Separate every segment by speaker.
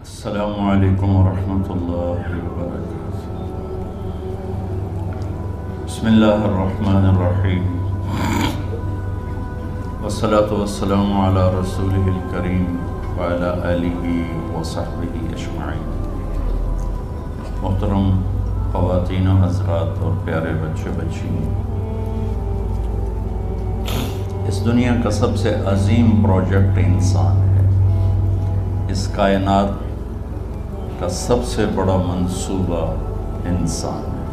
Speaker 1: السلام علیکم ورحمۃ اللہ وبرکاتہ۔ بسم اللہ الرحمن الرحیم، والصلاة والسلام علی رسولہ الکریم وعلی آلہ وصحبہ اجمعین۔ محترم خواتین و حضرات اور پیارے بچے بچیوں، اس دنیا کا سب سے عظیم پروجیکٹ انسان ہے۔ اس کائنات کا سب سے بڑا منصوبہ انسان ہے۔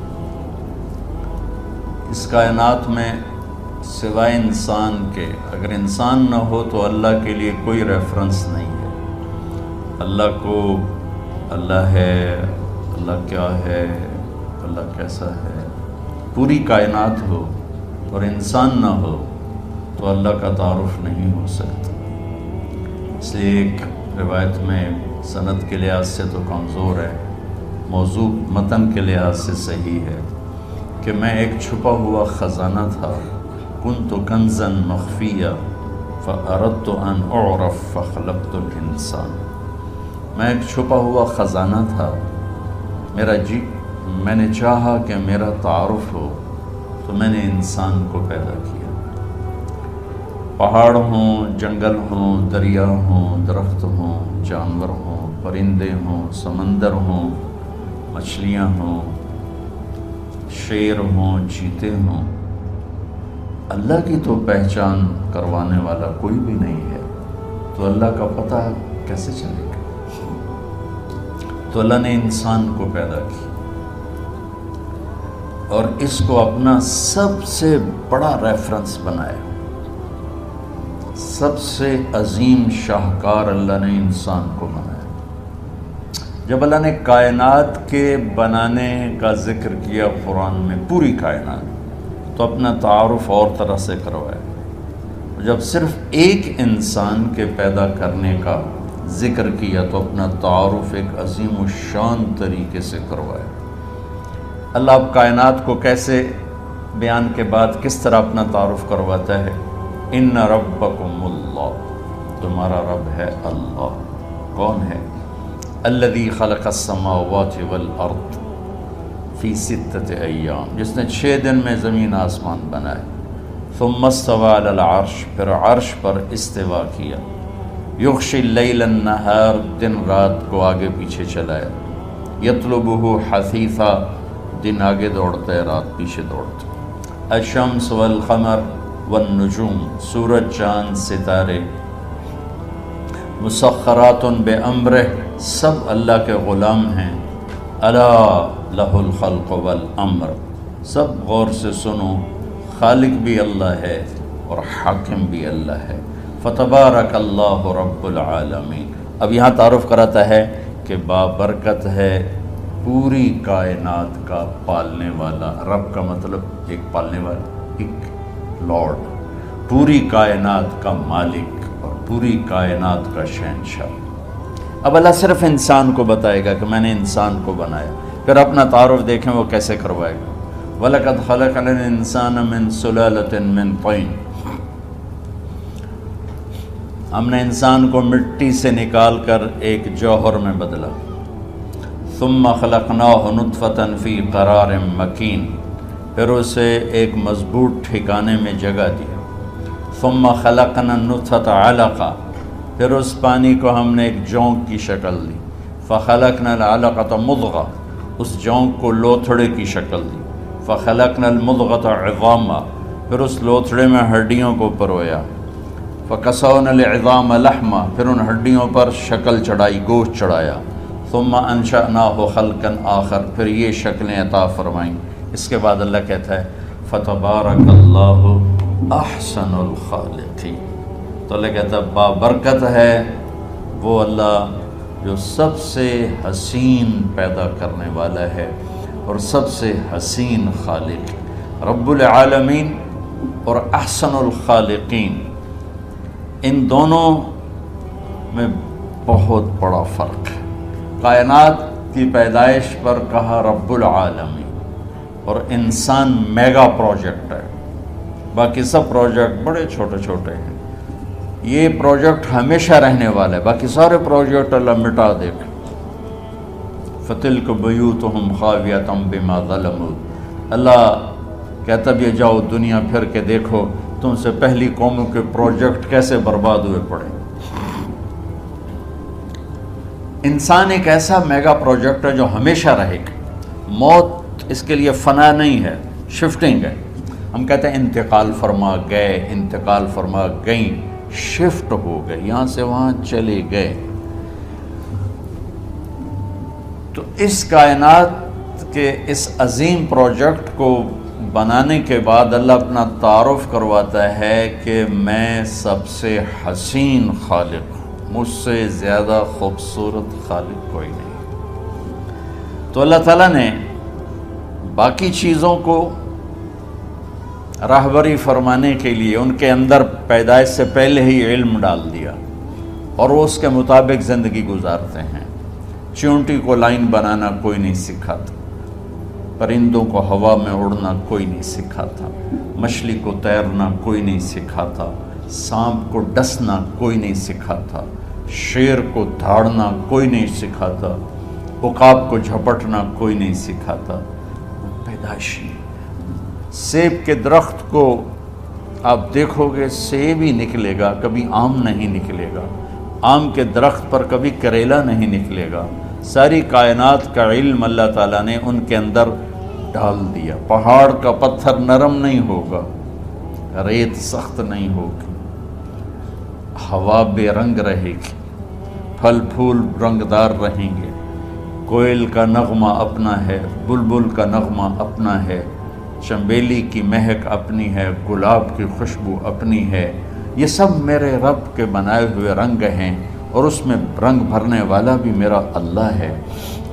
Speaker 1: اس کائنات میں سوائے انسان کے، اگر انسان نہ ہو تو اللہ کے لیے کوئی ریفرنس نہیں ہے۔ اللہ کو اللہ ہے، اللہ کیا ہے، اللہ کیسا ہے، پوری کائنات ہو اور انسان نہ ہو تو اللہ کا تعارف نہیں ہو سکتا۔ اس لیے ایک روایت میں سند کے لحاظ سے تو کمزور ہے، موضوع متن کے لحاظ سے صحیح ہے کہ میں ایک چھپا ہوا خزانہ تھا، کنت کنزا مخفیا فاردت ان اعرف فخلقت الانسان۔ میں ایک چھپا ہوا خزانہ تھا، میں نے چاہا کہ میرا تعارف ہو تو میں نے انسان کو پیدا کیا۔ پہاڑ ہوں، جنگل ہوں، دریا ہوں، درخت ہوں، جانور ہوں، پرندے ہوں، سمندر ہوں، مچھلیاں ہوں، شیر ہوں، چیتے ہوں، اللہ کی تو پہچان کروانے والا کوئی بھی نہیں ہے، تو اللہ کا پتہ کیسے چلے گا؟ تو اللہ نے انسان کو پیدا کیا اور اس کو اپنا سب سے بڑا ریفرنس بنایا۔ سب سے عظیم شاہکار اللہ نے انسان کو بنایا۔ جب اللہ نے کائنات کے بنانے کا ذکر کیا قرآن میں، پوری کائنات، تو اپنا تعارف اور طرح سے کروایا۔ جب صرف ایک انسان کے پیدا کرنے کا ذکر کیا تو اپنا تعارف ایک عظیم الشان طریقے سے کروایا۔ اللہ اب کائنات کو کیسے بیان کے بعد کس طرح اپنا تعارف کرواتا ہے؟ ان ربکم اللہ، تمہارا رب ہے اللہ۔ کون ہے؟ الذی خلق السماوات والارض فی ستۃ ایام، جس نے 6 دن میں زمین آسمان بنائے۔ ثم استوى علی العرش، پھر عرش پر استوا کیا۔ یغشی اللیل النہار، دن رات کو آگے پیچھے چلایا۔ یطلبہ حثیثا، دن آگے دوڑتا ہے، رات پیچھے دوڑتا ہے۔ الشمس والقمر والنجوم، سورج، چاند، ستارے، مسخرات بامرہ، سب اللہ کے غلام ہیں۔ الا لہ الخلق والامر، سب غور سے سنو، خالق بھی اللہ ہے اور حاکم بھی اللہ ہے۔ فتبارک اللہ رب العالمین۔ اب یہاں تعارف کراتا ہے کہ بابرکت ہے، پوری کائنات کا پالنے والا۔ رب کا مطلب ایک پالنے والا، ایک لارڈ، پوری کائنات کا مالک اور پوری کائنات کا شہنشاہ۔ اب اللہ صرف انسان کو بتائے گا کہ میں نے انسان کو بنایا، پھر اپنا تعارف دیکھیں وہ کیسے کروائے گا۔ وَلَقَدْ خَلَقْنَا الْإِنسَانَ مِنْ سُلَالَةٍ مِنْ طِينٍ، ہم نے انسان کو مٹی سے نکال کر ایک جوہر میں بدلا۔ ثُمَّ خَلَقْنَاهُ نُطْفَةً فِي قَرَارٍ مَكِينٍ، پھر اسے ایک مضبوط ٹھکانے میں جگہ دی۔ ثم خلقنا النطفة علقہ، پھر اس پانی کو ہم نے ایک جونک کی شکل دی۔ فخلقنا العلقة مضغہ، اس جونک کو لوتھڑے کی شکل دی۔ فخلقنا المضغة عظاما، پھر اس لوتھڑے میں ہڈیوں کو پرویا۔ فکسونا العظام لحما، پھر ان ہڈیوں پر شکل چڑھائی، گوشت چڑھایا۔ ثم انشأناه خلقا آخر، پھر یہ شکلیں عطا فرمائیں۔ اس کے بعد اللہ کہتا ہے فتبارک اللہ احسن الخالقین۔ تو اللہ کہتا ہے بابرکت ہے وہ اللہ جو سب سے حسین پیدا کرنے والا ہے اور سب سے حسین خالق، رب العالمین اور احسن الخالقین، ان دونوں میں بہت بڑا فرق ہے۔ کائنات کی پیدائش پر کہا رب العالمین، اور انسان میگا پروجیکٹ ہے، باقی سب پروجیکٹ بڑے چھوٹے چھوٹے ہیں۔ یہ پروجیکٹ ہمیشہ رہنے والا ہے، باقی سارے پروجیکٹ اللہ مٹا دے گا۔ فتلک بیوتہم خاویۃ بما ظلموا۔ اللہ کہتا بھی جاؤ دنیا پھر کے دیکھو تم سے پہلی قوموں کے پروجیکٹ کیسے برباد ہوئے پڑے۔ انسان ایک ایسا میگا پروجیکٹ ہے جو ہمیشہ رہے گا، موت اس کے لیے فنا نہیں ہے، شفٹنگ ہے۔ ہم کہتے ہیں انتقال فرما گئے، انتقال فرما گئیں، شفٹ ہو گئے، یہاں سے وہاں چلے گئے۔ تو اس کائنات کے اس عظیم پروجیکٹ کو بنانے کے بعد اللہ اپنا تعارف کرواتا ہے کہ میں سب سے حسین خالق ہوں، مجھ سے زیادہ خوبصورت خالق کوئی نہیں۔ تو اللہ تعالیٰ نے باقی چیزوں کو راہبری فرمانے کے لیے ان کے اندر پیدائش سے پہلے ہی علم ڈال دیا، اور وہ اس کے مطابق زندگی گزارتے ہیں۔ چونٹی کو لائن بنانا کوئی نہیں سکھاتا، پرندوں کو ہوا میں اڑنا کوئی نہیں سکھاتا، مچھلی کو تیرنا کوئی نہیں سکھاتا، سانپ کو ڈسنا کوئی نہیں سکھاتا، شیر کو دھاڑنا کوئی نہیں سکھاتا، عقاب کو جھپٹنا کوئی نہیں سکھاتا۔ پیدائشی سیب کے درخت کو آپ دیکھو گے سیب ہی نکلے گا، کبھی آم نہیں نکلے گا، آم کے درخت پر کبھی کریلا نہیں نکلے گا۔ ساری کائنات کا علم اللہ تعالیٰ نے ان کے اندر ڈال دیا۔ پہاڑ کا پتھر نرم نہیں ہوگا، ریت سخت نہیں ہوگی، ہوا بے رنگ رہے گی، پھل پھول رنگدار رہیں گے، کوئل کا نغمہ اپنا ہے، بلبل کا نغمہ اپنا ہے، چنبیلی کی مہک اپنی ہے، گلاب کی خوشبو اپنی ہے۔ یہ سب میرے رب کے بنائے ہوئے رنگ ہیں، اور اس میں رنگ بھرنے والا بھی میرا اللہ ہے،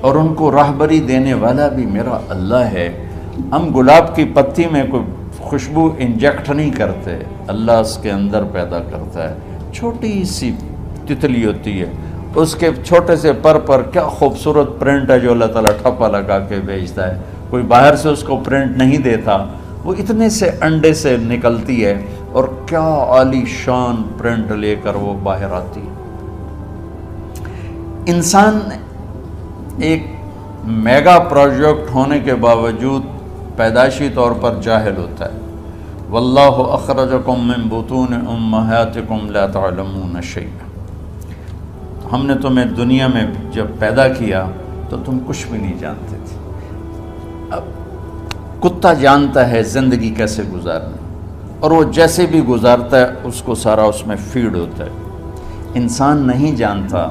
Speaker 1: اور ان کو راہبری دینے والا بھی میرا اللہ ہے۔ ہم گلاب کی پتی میں کوئی خوشبو انجیکٹ نہیں کرتے، اللہ اس کے اندر پیدا کرتا ہے۔ چھوٹی سی تتلی ہوتی ہے، اس کے چھوٹے سے پر کیا خوبصورت پرنٹ ہے جو اللہ تعالیٰ ٹھپا لگا کے بھیجتا ہے۔ کوئی باہر سے اس کو پرنٹ نہیں دیتا، وہ اتنے سے انڈے سے نکلتی ہے، اور کیا عالی شان پرنٹ لے کر وہ باہر آتی ہے۔ انسان ایک میگا پروجیکٹ ہونے کے باوجود پیدائشی طور پر جاہل ہوتا ہے۔ واللہ اخرجکم من بطون امہاتکم لا تعلمون شیئا۔ ہم نے تمہیں دنیا میں جب پیدا کیا تو تم کچھ بھی نہیں جانتے تھے۔ اب کتا جانتا ہے زندگی کیسے گزارنا، اور وہ جیسے بھی گزارتا ہے اس کو سارا اس میں فیڈ ہوتا ہے۔ انسان نہیں جانتا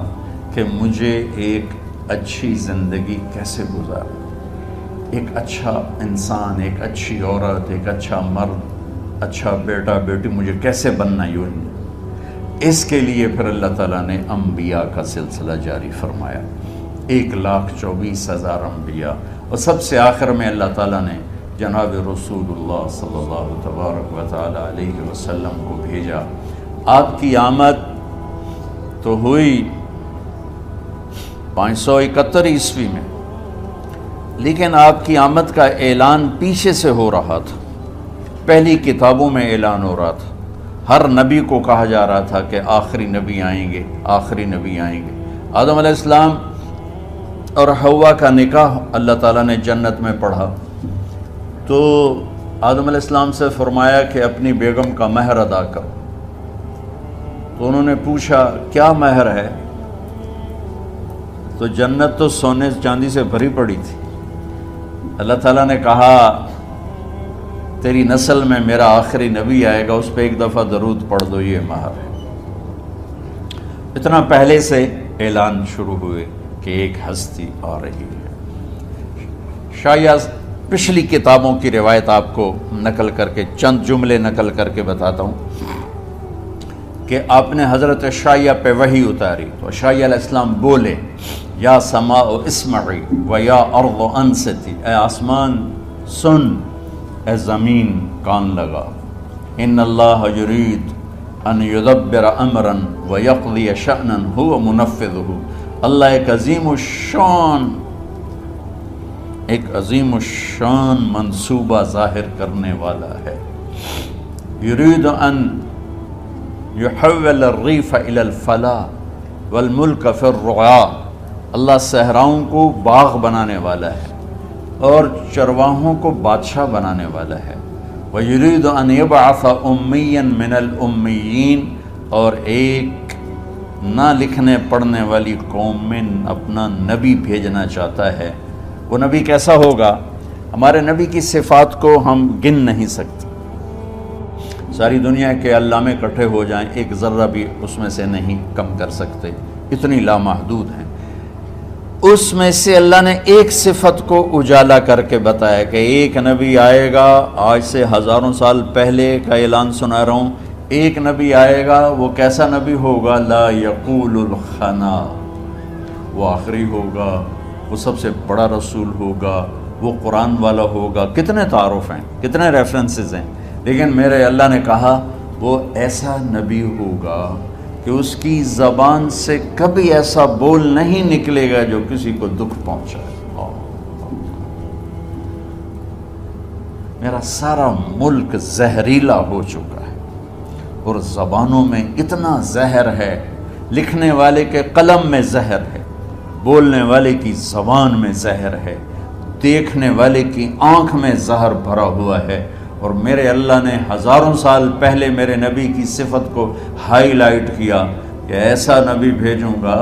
Speaker 1: کہ مجھے ایک اچھی زندگی کیسے گزارنا، ایک اچھا انسان، ایک اچھی عورت، ایک اچھا مرد، اچھا بیٹا بیٹی مجھے کیسے بننا یوں۔ اس کے لیے پھر اللہ تعالیٰ نے انبیاء کا سلسلہ جاری فرمایا، 1,24,000 انبیاء، اور سب سے آخر میں اللہ تعالیٰ نے جناب رسول اللہ صلی اللہ تبارک و تعالیٰ علیہ وسلم کو بھیجا۔ آپ کی آمد تو ہوئی 571 عیسوی میں، لیکن آپ کی آمد کا اعلان پیچھے سے ہو رہا تھا، پہلی کتابوں میں اعلان ہو رہا تھا۔ ہر نبی کو کہا جا رہا تھا کہ آخری نبی آئیں گے، آخری نبی آئیں گے۔ آدم علیہ السلام اور حوا کا نکاح اللہ تعالیٰ نے جنت میں پڑھا، تو آدم علیہ السلام سے فرمایا کہ اپنی بیگم کا مہر ادا کرو۔ تو انہوں نے پوچھا کیا مہر ہے؟ تو جنت تو سونے چاندی سے بھری پڑی تھی۔ اللہ تعالیٰ نے کہا تیری نسل میں میرا آخری نبی آئے گا، اس پہ ایک دفعہ درود پڑھ دو، یہ مہر ہے۔ اتنا پہلے سے اعلان شروع ہوئے کہ ایک ہستی آ رہی ہے۔ شاید پچھلی کتابوں کی روایت آپ کو نقل کر کے چند جملے نقل کر کے بتاتا ہوں کہ آپ نے حضرت عشائیہ پہ وحی اتاری، تو عشائیہ علیہ السلام بولے یا سماء اسمعی و یا ارض انصتی، اے آسمان سن، اے زمین کان لگا، ان اللہ یرید ان یدبر امرا و یقضی شأنا هو منفذہ۔ اللہ ایک عظیم الشان منصوبہ ظاہر کرنے والا ہے۔ یرید ان یحول الریف الی الفلاح والملک فی الرعاء اللہ صحراؤں کو باغ بنانے والا ہے اور چرواہوں کو بادشاہ بنانے والا ہے۔ وَيُرِيدُ أَن يَبْعَثَ أُمِّيًّا مِّنَ الْأُمِّيِّينَ، اور ایک نہ لکھنے پڑھنے والی قوم میں اپنا نبی بھیجنا چاہتا ہے۔ وہ نبی کیسا ہوگا؟ ہمارے نبی کی صفات کو ہم گن نہیں سکتے، ساری دنیا کے علامے اکٹھے ہو جائیں ایک ذرہ بھی اس میں سے نہیں کم کر سکتے، اتنی لامحدود ہیں۔ اس میں سے اللہ نے ایک صفت کو اجالا کر کے بتایا کہ ایک نبی آئے گا، آج سے ہزاروں سال پہلے کا اعلان سنا رہا ہوں، ایک نبی آئے گا، وہ کیسا نبی ہوگا؟ لا یقول الخنا، وہ آخری ہوگا، وہ سب سے بڑا رسول ہوگا، وہ قرآن والا ہوگا۔ کتنے تعارف ہیں، کتنے ریفرنسز ہیں، لیکن میرے اللہ نے کہا وہ ایسا نبی ہوگا کہ اس کی زبان سے کبھی ایسا بول نہیں نکلے گا جو کسی کو دکھ پہنچائے۔ میرا سارا ملک زہریلا ہو چکا ہے اور زبانوں میں اتنا زہر ہے، لکھنے والے کے قلم میں زہر ہے، بولنے والے کی زبان میں زہر ہے، دیکھنے والے کی آنکھ میں زہر بھرا ہوا ہے۔ اور میرے اللہ نے ہزاروں سال پہلے میرے نبی کی صفت کو ہائی لائٹ کیا کہ ایسا نبی بھیجوں گا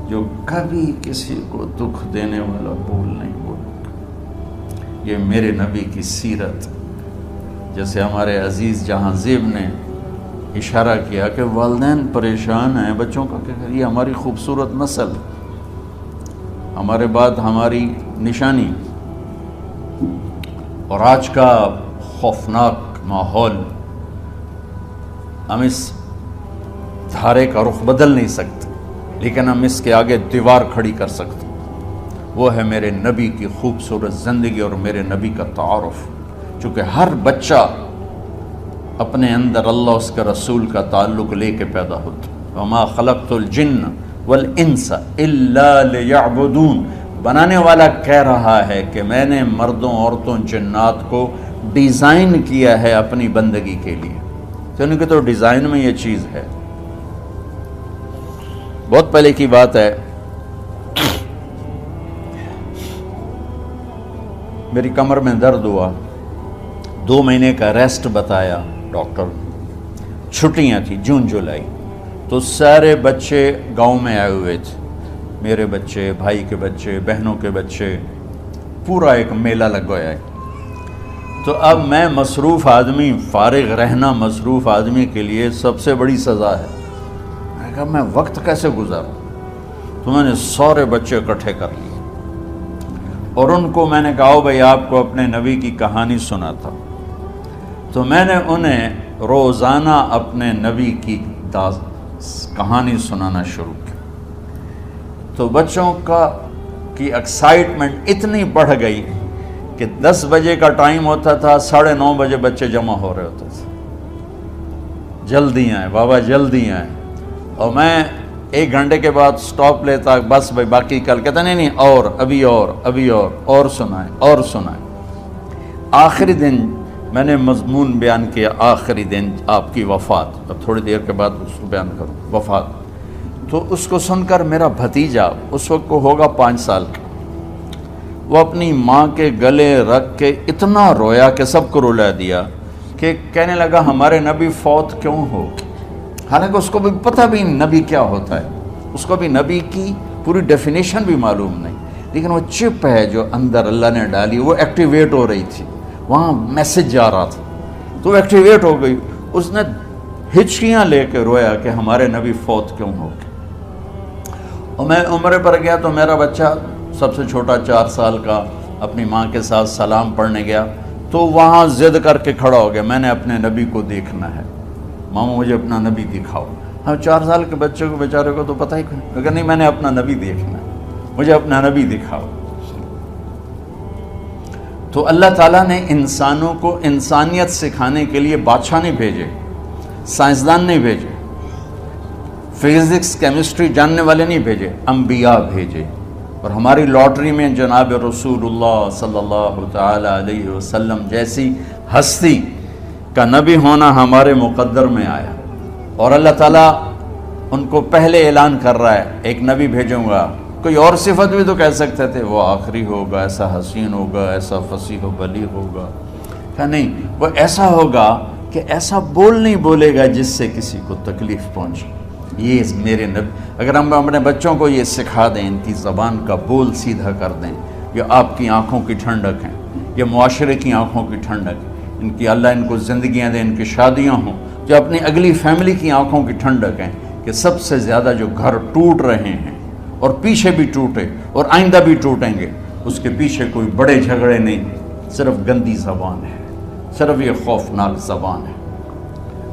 Speaker 1: جو کبھی کسی کو دکھ دینے والا بول نہیں بولے۔ یہ میرے نبی کی سیرت، جیسے ہمارے عزیز جہاں زیب نے اشارہ کیا کہ والدین پریشان ہیں بچوں کا کہ یہ ہماری خوبصورت نسل، ہمارے بعد ہماری نشانی، اور آج کا خوفناک ماحول، ہم اس دھارے کا رخ بدل نہیں سکتے، لیکن ہم اس کے آگے دیوار کھڑی کر سکتے۔ وہ ہے میرے نبی کی خوبصورت زندگی اور میرے نبی کا تعارف، چونکہ ہر بچہ اپنے اندر اللہ اس کے رسول کا تعلق لے کے پیدا ہوتا۔ وَمَا خَلَقْتُ الْجِنَّ وَالْإِنسَ إِلَّا لِيَعْبُدُونَ، بنانے والا کہہ رہا ہے کہ میں نے مردوں عورتوں جنات کو ڈیزائن کیا ہے اپنی بندگی کے لیے، تو ان کے تو ڈیزائن میں یہ چیز ہے۔ بہت پہلے کی بات ہے، میری کمر میں درد ہوا، 2 مہینے کا ریسٹ بتایا ڈاکٹر، چھٹیاں تھیں جون جولائی، تو سارے بچے گاؤں میں آئے ہوئے تھے، میرے بچے، بھائی کے بچے، بہنوں کے بچے، پورا ایک میلہ لگ گیا ہے۔ تو اب میں مصروف آدمی، فارغ رہنا مصروف آدمی کے لیے سب سے بڑی سزا ہے۔ میں نے کہا میں وقت کیسے گزاروں؟ تو میں نے سارے بچے اکٹھے کر لیے اور ان کو میں نے کہا بھائی آپ کو اپنے نبی کی کہانی سناتا ہوں۔ تو میں نے انہیں روزانہ اپنے نبی کی کہانی سنانا شروع کی، تو بچوں کی ایکسائٹمنٹ اتنی بڑھ گئی کہ 10 بجے کا ٹائم ہوتا تھا، 9:30 بجے بچے جمع ہو رہے ہوتے تھے، جلدی آئیں بابا جلدی آئیں، اور میں 1 گھنٹے کے بعد سٹاپ لیتا، بس بھائی باقی کل، کہتا نہیں اور ابھی اور سنائیں۔ آخری دن میں نے مضمون بیان کیا، آخری دن آپ کی وفات، اب تھوڑی دیر کے بعد اس کو بیان کروں، وفات۔ تو اس کو سن کر میرا بھتیجا، اس وقت کو ہوگا 5 سال کا، وہ اپنی ماں کے گلے رکھ کے اتنا رویا کہ سب کو رلا دیا، کہ کہنے لگا ہمارے نبی فوت کیوں ہو؟ حالانکہ اس کو بھی پتہ بھی نبی کیا ہوتا ہے، اس کو بھی نبی کی پوری ڈیفینیشن بھی معلوم نہیں، لیکن وہ چپ ہے جو اندر اللہ نے ڈالی، وہ ایکٹیویٹ ہو رہی تھی، وہاں میسج جا رہا تھا، تو وہ ایکٹیویٹ ہو گئی، اس نے ہچکیاں لے کے رویا کہ ہمارے نبی فوت کیوں ہو گئے۔ اور میں عمرے پر گیا تو میرا بچہ سب سے چھوٹا 4 سال کا اپنی ماں کے ساتھ سلام پڑھنے گیا، تو وہاں ضد کر کے کھڑا ہو گیا، میں نے اپنے نبی کو دیکھنا ہے، ماما مجھے اپنا نبی دکھاؤ۔ ہاں 4 سال کے بچے کو بیچارے کو تو پتہ ہی لیکن نہیں، میں نے اپنا نبی دیکھنا ہے، مجھے اپنا نبی دکھاؤ۔ تو اللہ تعالیٰ نے انسانوں کو انسانیت سکھانے کے لیے بادشاہ نہیں بھیجے، سائنسدان نہیں بھیجے، فزکس کیمسٹری جاننے والے نہیں بھیجے، انبیاء بھیجے۔ اور ہماری لاٹری میں جناب رسول اللہ صلی اللہ تعالی علیہ وسلم جیسی ہستی کا نبی ہونا ہمارے مقدر میں آیا، اور اللہ تعالیٰ ان کو پہلے اعلان کر رہا ہے ایک نبی بھیجوں گا کوئی اور صفت بھی تو کہہ سکتے تھے، وہ آخری ہوگا، ایسا حسین ہوگا، ایسا فصیح و بلیغ ہوگا، کہ نہیں، وہ ایسا ہوگا کہ ایسا بول نہیں بولے گا جس سے کسی کو تکلیف پہنچے۔ یہ میرے نبی، اگر ہم اپنے بچوں کو یہ سکھا دیں، ان کی زبان کا بول سیدھا کر دیں، یہ آپ کی آنکھوں کی ٹھنڈک ہیں، یہ معاشرے کی آنکھوں کی ٹھنڈک ہے، ان کی اللہ ان کو زندگیاں دیں، ان کی شادیاں ہوں، جو اپنی اگلی فیملی کی آنکھوں کی ٹھنڈک ہیں، کہ سب سے زیادہ جو گھر ٹوٹ رہے ہیں اور پیچھے بھی ٹوٹے اور آئندہ بھی ٹوٹیں گے، اس کے پیچھے کوئی بڑے جھگڑے نہیں، صرف گندی زبان ہے، صرف یہ خوفناک زبان ہے۔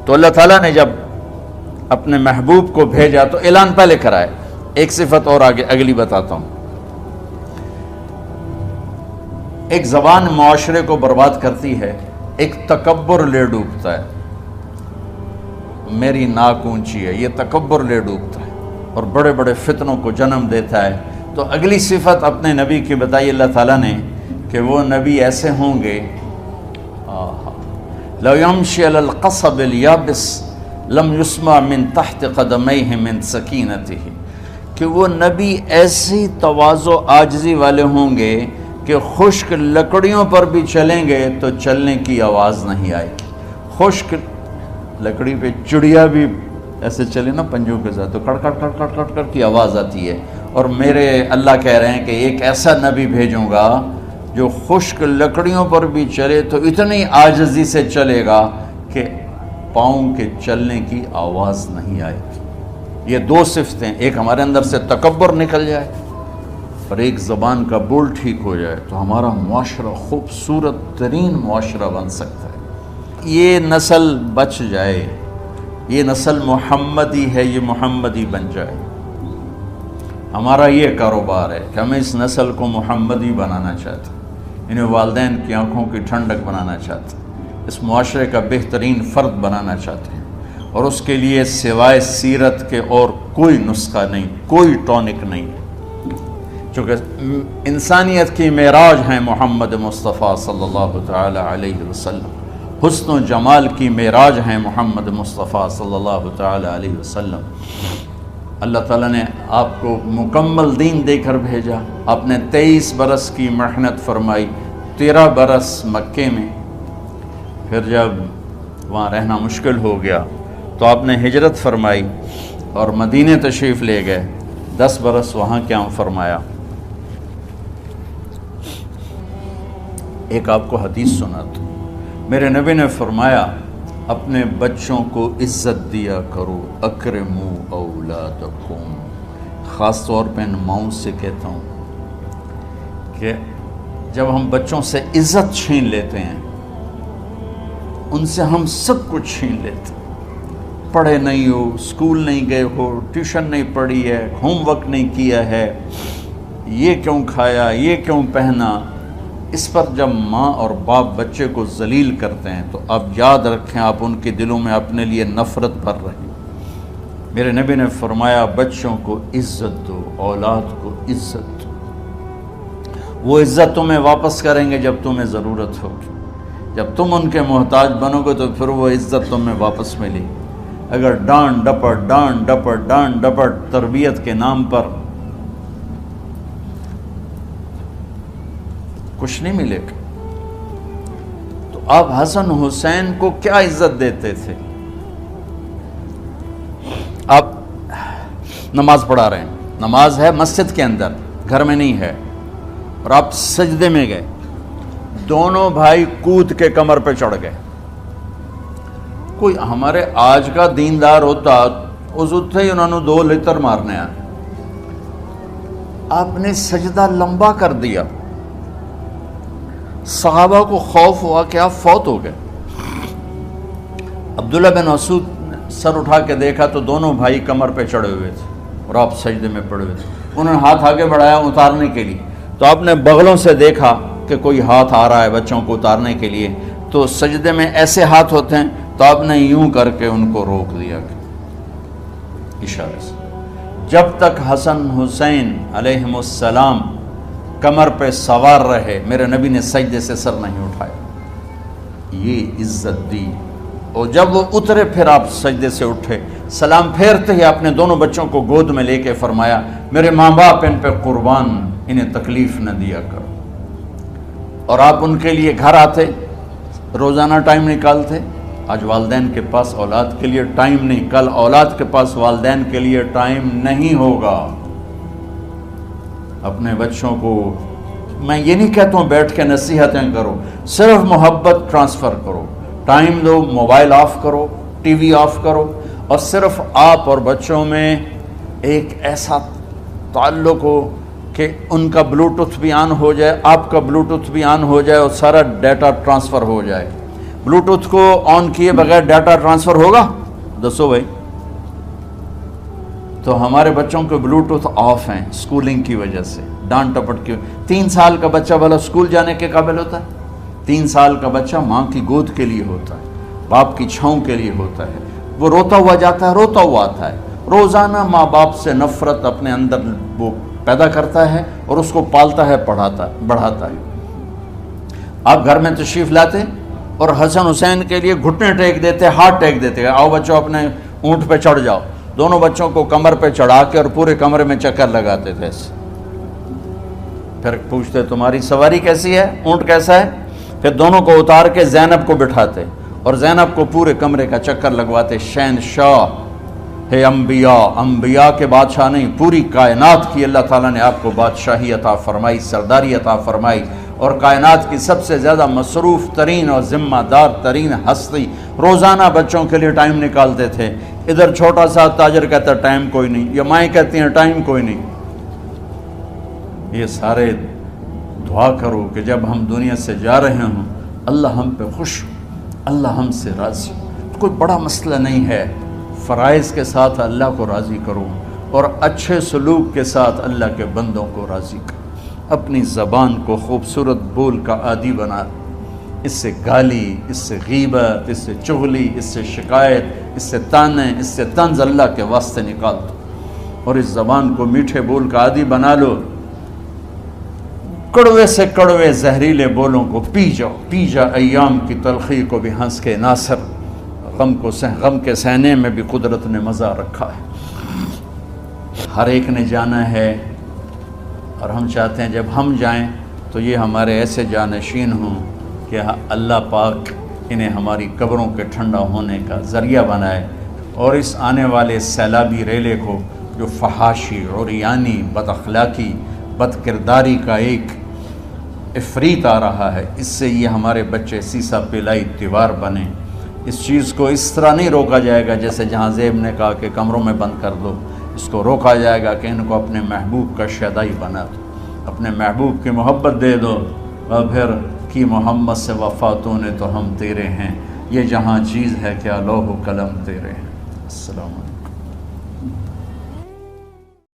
Speaker 1: تو اللہ تعالیٰ نے جب اپنے محبوب کو بھیجا تو اعلان پہلے کرائے۔ ایک صفت اور آگے اگلی بتاتا ہوں۔ ایک زبان معاشرے کو برباد کرتی ہے، ایک تکبر لے ڈوبتا ہے، میری ناک اونچی ہے، یہ تکبر لے ڈوبتا ہے اور بڑے بڑے فتنوں کو جنم دیتا ہے۔ تو اگلی صفت اپنے نبی کی بتائی اللہ تعالیٰ نے کہ وہ نبی ایسے ہوں گے، لو یمشی علی القصب الیابس لم یسمع من تحت قدمیہ من سکینتہ، کہ وہ نبی ایسی تواضع عاجزی والے ہوں گے کہ خشک لکڑیوں پر بھی چلیں گے تو چلنے کی آواز نہیں آئے گی۔ خشک لکڑی پہ چڑیا بھی ایسے چلے نا پنجوں کے ساتھ تو کڑ کڑ کڑ کڑ کڑ کڑ کی آواز آتی ہے، اور میرے اللہ کہہ رہے ہیں کہ ایک ایسا نبی بھیجوں گا جو خشک لکڑیوں پر بھی چلے تو اتنی عاجزی سے چلے گا کہ پاؤں کے چلنے کی آواز نہیں آئے گی۔ یہ دو صفتیں، ایک ہمارے اندر سے تکبر نکل جائے اور ایک زبان کا بول ٹھیک ہو جائے تو ہمارا معاشرہ خوبصورت ترین معاشرہ بن سکتا ہے۔ یہ نسل بچ جائے، یہ نسل محمدی ہے، یہ محمدی بن جائے۔ ہمارا یہ کاروبار ہے کہ ہم اس نسل کو محمدی بنانا چاہتے ہیں، انہیں والدین کی آنکھوں کی ٹھنڈک بنانا چاہتے ہیں، اس معاشرے کا بہترین فرد بنانا چاہتے ہیں، اور اس کے لیے سوائے سیرت کے اور کوئی نسخہ نہیں، کوئی ٹونک نہیں، چونکہ انسانیت کی معراج ہیں محمد مصطفیٰ صلی اللہ تعالی علیہ وسلم، حسن و جمال کی معراج ہیں محمد مصطفیٰ صلی اللہ تعالی علیہ وسلم۔ اللہ تعالیٰ نے آپ کو مکمل دین دے کر بھیجا، آپ نے 23 برس کی محنت فرمائی، 13 برس مکے میں، پھر جب وہاں رہنا مشکل ہو گیا تو آپ نے ہجرت فرمائی اور مدینے تشریف لے گئے، 10 برس وہاں قیام فرمایا۔ ایک آپ کو حدیث سناتا ہوں، میرے نبی نے فرمایا اپنے بچوں کو عزت دیا کرو، اکرموا اولادکم، خاص طور پہ ان ماؤں سے کہتا ہوں کہ جب ہم بچوں سے عزت چھین لیتے ہیں، ان سے ہم سب کچھ چھین لیتے ہیں، پڑھے نہیں ہو، اسکول نہیں گئے ہو، ٹیوشن نہیں پڑھی ہے، ہوم ورک نہیں کیا ہے، یہ کیوں کھایا، یہ کیوں پہنا، اس پر جب ماں اور باپ بچے کو ذلیل کرتے ہیں تو آپ یاد رکھیں آپ ان کے دلوں میں اپنے لیے نفرت بھر رہے ہیں۔ میرے نبی نے فرمایا بچوں کو عزت دو، اولاد کو عزت دو، وہ عزت تمہیں واپس کریں گے جب تمہیں ضرورت ہوگی، جب تم ان کے محتاج بنو گے تو پھر وہ عزت تمہیں واپس ملے گی۔ اگر ڈانٹ ڈپٹ تربیت کے نام پر کچھ نہیں ملے گا۔ تو آپ حسن حسین کو کیا عزت دیتے تھے؟ آپ نماز پڑھا رہے ہیں، نماز ہے مسجد کے اندر، گھر میں نہیں ہے، اور آپ سجدے میں گئے، دونوں بھائی کود کے کمر پہ چڑھ گئے۔ کوئی ہمارے آج کا دیندار ہوتا اس اٹھتے ہی انہوں نے 2 لتر مارنے آ، آپ نے سجدہ لمبا کر دیا، صحابہ کو خوف ہوا کہ آپ فوت ہو گئے۔ عبداللہ بن مسعود نے سر اٹھا کے دیکھا تو دونوں بھائی کمر پہ چڑھے ہوئے تھے اور آپ سجدے میں پڑے ہوئے تھے۔ انہوں نے ہاتھ آگے بڑھایا اتارنے کے لیے، تو آپ نے بغلوں سے دیکھا کہ کوئی ہاتھ آ رہا ہے بچوں کو اتارنے کے لیے، تو سجدے میں ایسے ہاتھ ہوتے ہیں، تو آپ نے یوں کر کے ان کو روک دیا اشارے سے۔ جب تک حسن حسین علیہم السلام کمر پہ سوار رہے، میرے نبی نے سجدے سے سر نہیں اٹھایا۔ یہ عزت دی اور جب وہ اترے پھر آپ سجدے سے اٹھے، سلام پھیرتے ہی اپنے دونوں بچوں کو گود میں لے کے فرمایا میرے ماں باپ ان پہ قربان، انہیں تکلیف نہ دیا کرو۔ اور آپ ان کے لیے گھر آتے، روزانہ ٹائم نکالتے۔ آج والدین کے پاس اولاد کے لیے ٹائم نہیں، کل اولاد کے پاس والدین کے لیے ٹائم نہیں ہوگا۔ اپنے بچوں کو میں یہ نہیں کہتا ہوں بیٹھ کے نصیحتیں کرو، صرف محبت ٹرانسفر کرو، ٹائم دو، موبائل آف کرو، ٹی وی آف کرو، اور صرف آپ اور بچوں میں ایک ایسا تعلق ہو کہ ان کا بلوٹوتھ بھی آن ہو جائے، آپ کا بلوٹوتھ بھی آن ہو جائے اور سارا ڈیٹا ٹرانسفر ہو جائے۔ بلوٹوتھ کو آن کیے بغیر ڈیٹا ٹرانسفر ہوگا؟ دسو بھائی۔ تو ہمارے بچوں کے بلوٹوتھ آف ہیں سکولنگ کی وجہ سے، ڈانٹ ٹپٹ کی۔ 3 سال کا بچہ بھلا سکول جانے کے قابل ہوتا ہے؟ 3 سال کا بچہ ماں کی گود کے لیے ہوتا ہے، باپ کی چھاؤں کے لیے ہوتا ہے، وہ روتا ہوا جاتا ہے، روتا ہوا آتا ہے، روزانہ ماں باپ سے نفرت اپنے اندر وہ پیدا کرتا ہے اور اس کو پالتا ہے، بڑھاتا ہے۔ آپ گھر میں تشریف لاتے اور حسن حسین کے لیے گھٹنے ٹیک دیتے، ہاتھ ٹیک دیتے، آؤ بچوں اپنے اونٹ پہ چڑھ جاؤ، دونوں بچوں کو کمر پہ چڑھا کے اور پورے کمرے میں چکر لگاتے تھے ایسے۔ پھر پوچھتے تمہاری سواری کیسی ہے، اونٹ کیسا ہے؟ پھر دونوں کو اتار کے زینب کو بٹھاتے اور زینب کو پورے کمرے کا چکر لگواتے۔ شہنشاہ ہے انبیاء، انبیاء کے بادشاہ نہیں، پوری کائنات کی اللہ تعالیٰ نے آپ کو بادشاہی عطا فرمائی، سرداری عطا فرمائی، اور کائنات کی سب سے زیادہ مصروف ترین اور ذمہ دار ترین ہستی روزانہ بچوں کے لیے ٹائم نکالتے تھے۔ ادھر چھوٹا سا تاجر کہتا ہے ٹائم کوئی نہیں، یا مائیں کہتی ہیں ٹائم کوئی نہیں۔ یہ سارے دعا کرو کہ جب ہم دنیا سے جا رہے ہوں اللہ ہم پہ خوش ہو، اللہ ہم سے راضی ہو۔ کوئی بڑا مسئلہ نہیں ہے، فرائض کے ساتھ اللہ کو راضی کرو اور اچھے سلوک کے ساتھ اللہ کے بندوں کو راضی کرو۔ اپنی زبان کو خوبصورت بول کا عادی بنا، اس سے گالی، اس سے غیبت، اس سے چغلی، اس سے شکایت، اس سے تانے، اس سے طنز اللہ کے واسطے نکال دو، اور اس زبان کو میٹھے بول کا عادی بنا لو۔ کڑوے سے کڑوے زہریلے بولوں کو پی جا ایام کی تلخی کو بھی ہنس کے ناصر، غم کے سہنے میں بھی قدرت نے مزہ رکھا ہے۔ ہر ایک نے جانا ہے، اور ہم چاہتے ہیں جب ہم جائیں تو یہ ہمارے ایسے جانشین ہوں کہ اللہ پاک انہیں ہماری قبروں کے ٹھنڈا ہونے کا ذریعہ بنائے، اور اس آنے والے سیلابی ریلے کو جو فحاشی، عریانی، بد اخلاقی، بد کرداری کا ایک افریت آ رہا ہے، اس سے یہ ہمارے بچے سیسا پلائی دیوار بنیں۔ اس چیز کو اس طرح نہیں روکا جائے گا جیسے جہاں زیب نے کہا کہ کمروں میں بند کر دو، اس کو روکا جائے گا کہ ان کو اپنے محبوب کا شیدائی بنا دو، اپنے محبوب کی محبت دے دو، اور پھر کی محمد سے وفاتوں نے تو ہم تیرے ہیں، یہ جہاں چیز ہے کیا لوح و قلم تیرے ہیں۔ السلام علیکم۔